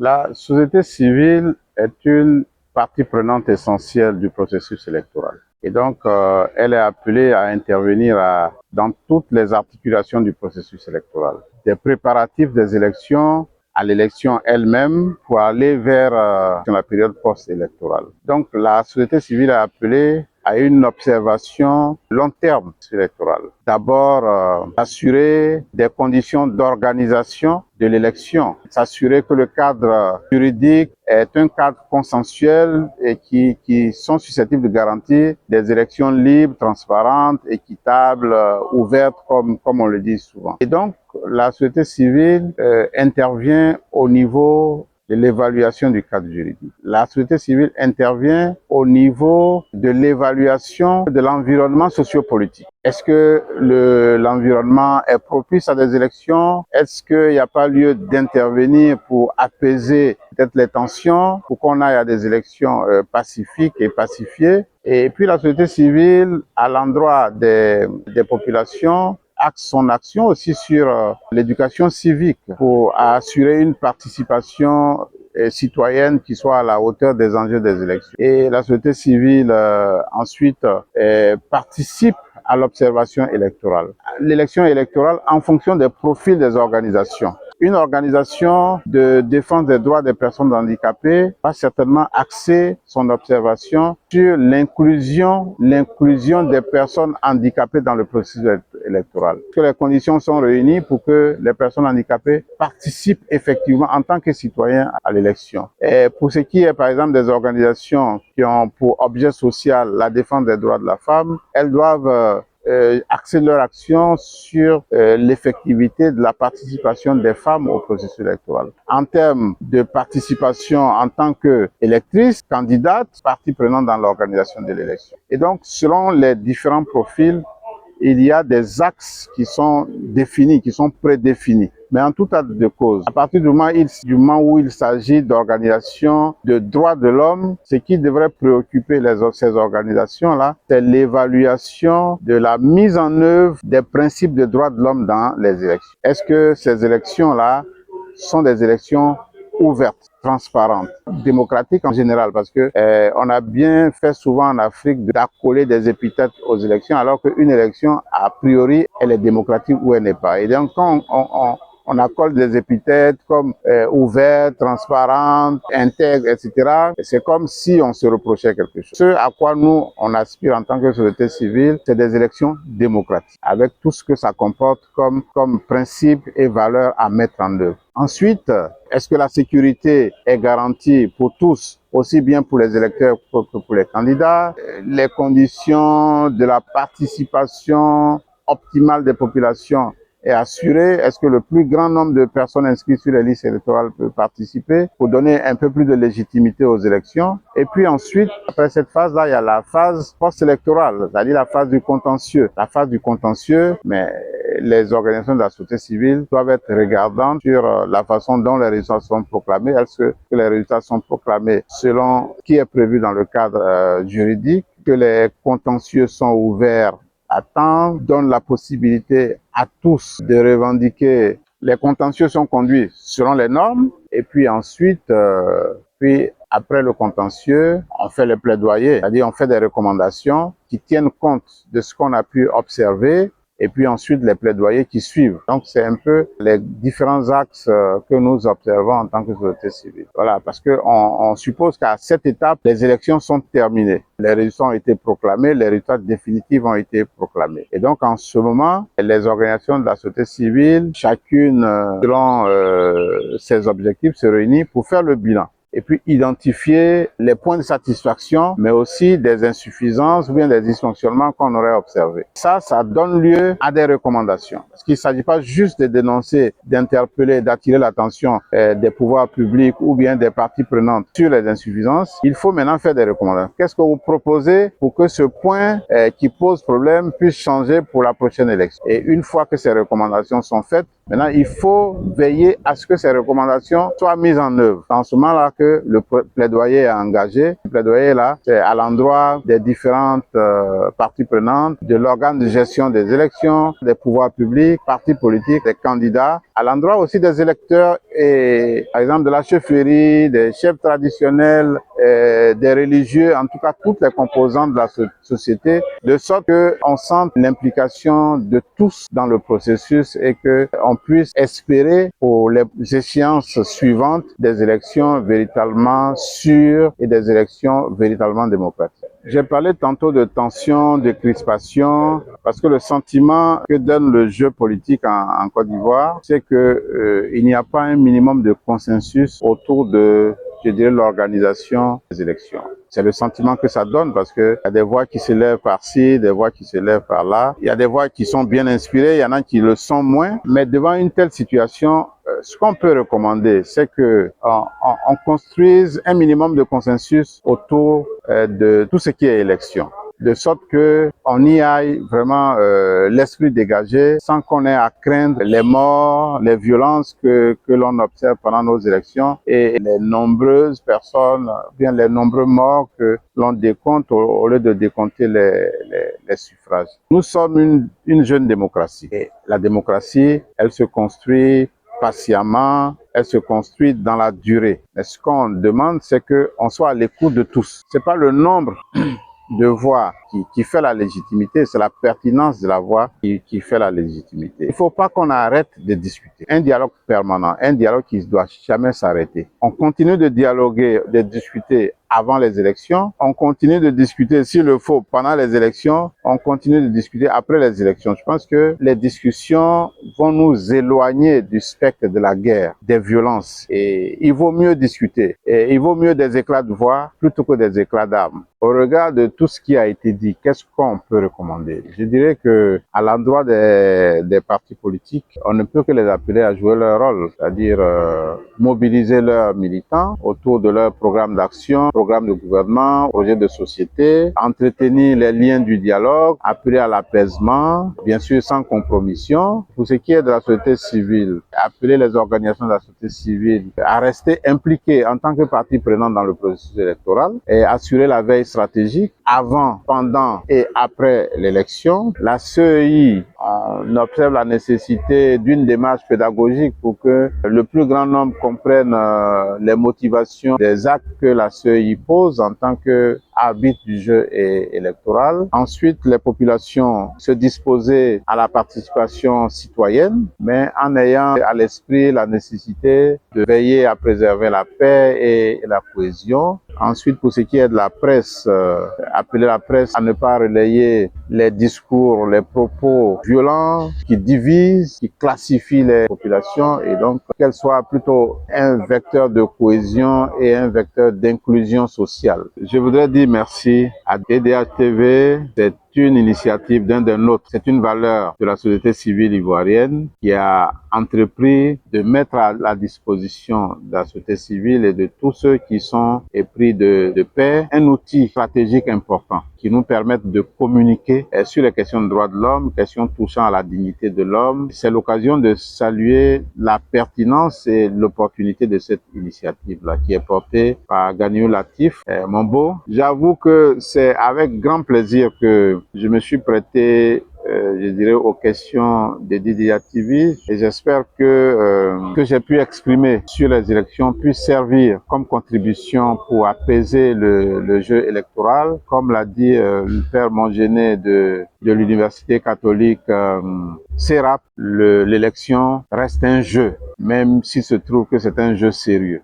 La société civile est une partie prenante essentielle du processus électoral. Et donc, elle est appelée à intervenir dans toutes les articulations du processus électoral. Des préparatifs des élections à l'élection elle-même pour aller vers la période post-électorale. Donc, la société civile est appelée à une observation long terme électorale. D'abord, assurer des conditions d'organisation de l'élection, s'assurer que le cadre juridique est un cadre consensuel et qui sont susceptibles de garantir des élections libres, transparentes, équitables, ouvertes, comme on le dit souvent. Et donc, la société civile intervient au niveau de l'évaluation du cadre juridique. La société civile intervient au niveau de l'évaluation de l'environnement sociopolitique. Est-ce que l'environnement est propice à des élections? Est-ce qu'il n'y a pas lieu d'intervenir pour apaiser peut-être les tensions, pour qu'on aille à des élections pacifiques et pacifiées? Et puis la société civile, à l'endroit des populations, axe son action aussi sur l'éducation civique pour assurer une participation citoyenne qui soit à la hauteur des enjeux des élections. Et la société civile ensuite participe à l'observation électorale. L'élection électorale en fonction des profils des organisations. Une organisation de défense des droits des personnes handicapées va certainement axer son observation sur l'inclusion des personnes handicapées dans le processus électoral. Que les conditions sont réunies pour que les personnes handicapées participent effectivement en tant que citoyens à l'élection. Et pour ce qui est par exemple des organisations qui ont pour objet social la défense des droits de la femme, elles doivent axer leur action sur l'effectivité de la participation des femmes au processus électoral. En termes de participation en tant qu'électrice, candidate, partie prenante dans l'organisation de l'élection. Et donc, selon les différents profils, il y a des axes qui sont définis, qui sont prédéfinis. Mais en tout état de cause, à partir du moment où il s'agit d'organisations de droits de l'homme, ce qui devrait préoccuper ces organisations-là, c'est l'évaluation de la mise en œuvre des principes de droits de l'homme dans les élections. Est-ce que ces élections-là sont des élections ouvertes, transparentes, démocratiques en général, parce que on a bien fait souvent en Afrique d'accoler des épithètes aux élections, alors qu'une élection, a priori, elle est démocratique ou elle n'est pas. Et donc, quand on accole des épithètes comme ouverte, transparente, intègre, etc. C'est comme si on se reprochait quelque chose. Ce à quoi nous, on aspire en tant que société civile, c'est des élections démocratiques, avec tout ce que ça comporte comme principe et valeurs à mettre en œuvre. Ensuite, est-ce que la sécurité est garantie pour tous, aussi bien pour les électeurs que pour les candidats? Les conditions de la participation optimale des populations est assurée. Est-ce que le plus grand nombre de personnes inscrites sur les listes électorales peut participer pour donner un peu plus de légitimité aux élections? Et puis ensuite, après cette phase-là, il y a la phase post-électorale, c'est-à-dire la phase du contentieux. La phase du contentieux, mais les organisations de la société civile doivent être regardantes sur la façon dont les résultats sont proclamés. Est-ce que les résultats sont proclamés selon ce qui est prévu dans le cadre juridique, que les contentieux sont ouverts à temps, donne la possibilité à tous de revendiquer. Les contentieux sont conduits selon les normes et puis ensuite, après le contentieux, on fait le plaidoyer, c'est-à-dire on fait des recommandations qui tiennent compte de ce qu'on a pu observer et puis ensuite les plaidoyers qui suivent. Donc c'est un peu les différents axes que nous observons en tant que société civile. Voilà, parce que on suppose qu'à cette étape, les élections sont terminées. Les résultats ont été proclamés, les résultats définitifs ont été proclamés. Et donc en ce moment, les organisations de la société civile, chacune selon ses objectifs, se réunissent pour faire le bilan. Et puis identifier les points de satisfaction, mais aussi des insuffisances ou bien des dysfonctionnements qu'on aurait observés. Ça donne lieu à des recommandations. Parce qu'il ne s'agit pas juste de dénoncer, d'interpeller, d'attirer l'attention des pouvoirs publics ou bien des parties prenantes sur les insuffisances. Il faut maintenant faire des recommandations. Qu'est-ce que vous proposez pour que ce point qui pose problème puisse changer pour la prochaine élection? Et une fois que ces recommandations sont faites, maintenant, il faut veiller à ce que ces recommandations soient mises en œuvre. En ce moment-là que le plaidoyer est engagé, plaidoyer là, c'est à l'endroit des différentes parties prenantes, de l'organe de gestion des élections, des pouvoirs publics, partis politiques, des candidats, à l'endroit aussi des électeurs et par exemple de la chefferie, des chefs traditionnels, des religieux, en tout cas toutes les composantes de la société, de sorte qu'on sente l'implication de tous dans le processus et qu'on puisse espérer pour les échéances suivantes des élections véritablement sûres et des élections véritablement démocratiques. J'ai parlé tantôt de tension, de crispation, parce que le sentiment que donne le jeu politique en Côte d'Ivoire, c'est que il n'y a pas un minimum de consensus autour de, je dirais, l'organisation des élections. C'est le sentiment que ça donne parce que il y a des voix qui s'élèvent par-ci, des voix qui s'élèvent par-là. Il y a des voix qui sont bien inspirées, il y en a qui le sont moins. Mais devant une telle situation, ce qu'on peut recommander, c'est que on construise un minimum de consensus autour de tout ce qui est élection, de sorte que on y aille vraiment l'esprit dégagé, sans qu'on ait à craindre les morts, les violences que l'on observe pendant nos élections et les nombreuses personnes, bien les nombreux morts que l'on décompte au lieu de décompter les suffrages. Nous sommes une jeune démocratie et la démocratie, elle se construit patiemment, elle se construit dans la durée. Mais ce qu'on demande, c'est qu'on soit à l'écoute de tous. C'est pas le nombre de voix qui fait la légitimité, c'est la pertinence de la voix qui fait la légitimité. Il ne faut pas qu'on arrête de discuter. Un dialogue permanent, un dialogue qui ne doit jamais s'arrêter. On continue de dialoguer, de discuter avant les élections, on continue de discuter s'il le faut pendant les élections, on continue de discuter après les élections. Je pense que les discussions vont nous éloigner du spectre de la guerre, des violences. Et il vaut mieux discuter. Et il vaut mieux des éclats de voix plutôt que des éclats d'armes. Au regard de tout ce qui a été dit, qu'est-ce qu'on peut recommander? Je dirais que à l'endroit des partis politiques, on ne peut que les appeler à jouer leur rôle, c'est-à-dire mobiliser leurs militants autour de leur programme d'action, programme de gouvernement, projet de société, entretenir les liens du dialogue, appeler à l'apaisement, bien sûr sans compromission. Pour ce qui est de la société civile, appeler les organisations de la société civile à rester impliquées en tant que partie prenante dans le processus électoral et assurer la veille stratégique avant, pendant et après l'élection. La CEI, on observe la nécessité d'une démarche pédagogique pour que le plus grand nombre comprenne les motivations des actes que la CEI pose en tant que arbitre du jeu électoral. Ensuite, les populations se disposer à la participation citoyenne, mais en ayant à l'esprit la nécessité de veiller à préserver la paix et la cohésion. Ensuite, pour ce qui est de la presse, appeler la presse à ne pas relayer les discours, les propos violents qui divisent, qui classifient les populations et donc qu'elle soit plutôt un vecteur de cohésion et un vecteur d'inclusion sociale. Je voudrais dire merci à DDH TV. C'est une initiative d'un des nôtres. C'est une valeur de la société civile ivoirienne qui a entrepris de mettre à la disposition de la société civile et de tous ceux qui sont épris de paix un outil stratégique important qui nous permettent de communiquer sur les questions de droits de l'homme, questions touchant à la dignité de l'homme. C'est l'occasion de saluer la pertinence et l'opportunité de cette initiative-là qui est portée par Ganiou Latif Mombo. J'avoue que c'est avec grand plaisir que je me suis prêté je dirais aux questions des DDH TV et j'espère que j'ai pu exprimer sur les élections puisse servir comme contribution pour apaiser le jeu électoral. Comme l'a dit le père Mongéné de l'université catholique CERAP, l'élection reste un jeu, même s'il se trouve que c'est un jeu sérieux.